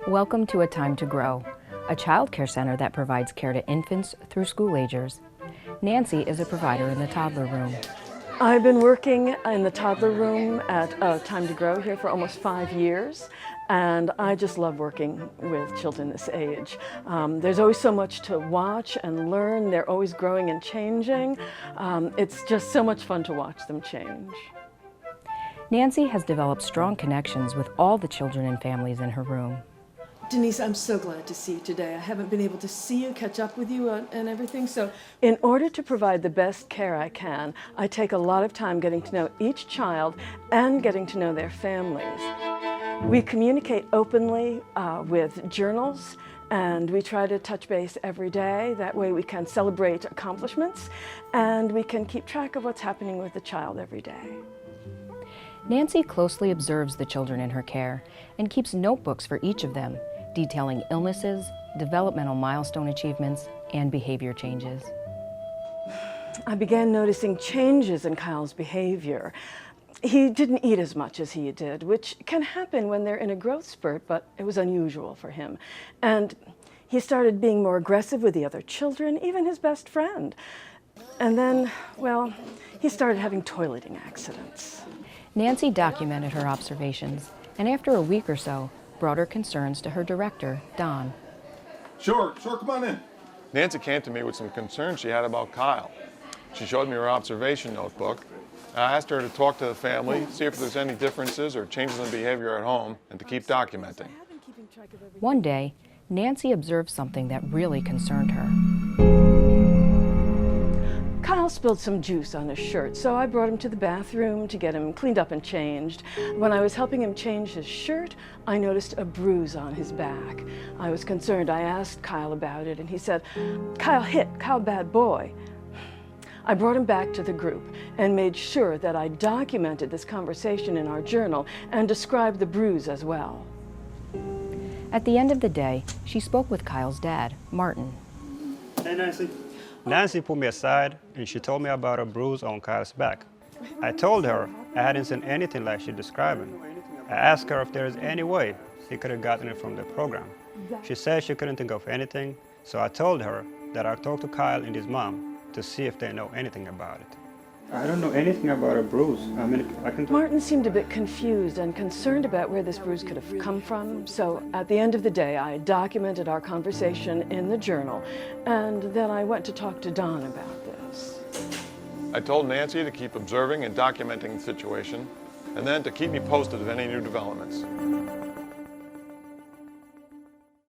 Welcome to A Time to Grow, a child care center that provides care to infants through school agers. Nancy is a provider in the toddler room. I've been working in the toddler room at Time to Grow here for almost 5 years, and I just love working with children this age. There's always so much to watch and learn. They're always growing and changing. It's just so much fun to watch them change. Nancy has developed strong connections with all the children and families in her room. Denise, I'm so glad to see you today. I haven't been able to see you, catch up with you and everything, so. In order to provide the best care I can, I take a lot of time getting to know each child and getting to know their families. We communicate openly with journals, and we try to touch base every day. That way we can celebrate accomplishments and we can keep track of what's happening with the child every day. Nancy closely observes the children in her care and keeps notebooks for each of them, detailing illnesses, developmental milestone achievements, and behavior changes. I began noticing changes in Kyle's behavior. He didn't eat as much as he did, which can happen when they're in a growth spurt, but it was unusual for him. And he started being more aggressive with the other children, even his best friend. And then, well, he started having toileting accidents. Nancy documented her observations, and after a week or so, brought her concerns to her director, Don. Sure, come on in. Nancy came to me with some concerns she had about Kyle. She showed me her observation notebook. I asked her to talk to the family, see if there's any differences or changes in behavior at home, and to keep documenting. One day, Nancy observed something that really concerned her. Kyle spilled some juice on his shirt, so I brought him to the bathroom to get him cleaned up and changed. When I was helping him change his shirt, I noticed a bruise on his back. I was concerned. I asked Kyle about it, and he said, "Kyle hit, Kyle bad boy." I brought him back to the group and made sure that I documented this conversation in our journal and described the bruise as well. At the end of the day, she spoke with Kyle's dad, Martin. Hey, Nancy. Nancy put me aside and she told me about a bruise on Kyle's back. I told her I hadn't seen anything like she described it. I asked her if there is any way he could have gotten it from the program. She said she couldn't think of anything, so I told her that I'd talk to Kyle and his mom to see if they know anything about it. I don't know anything about a bruise. I mean, I can... Martin seemed a bit confused and concerned about where this bruise could have come from, so at the end of the day, I documented our conversation in the journal, and then I went to talk to Don about this. I told Nancy to keep observing and documenting the situation, and then to keep me posted of any new developments.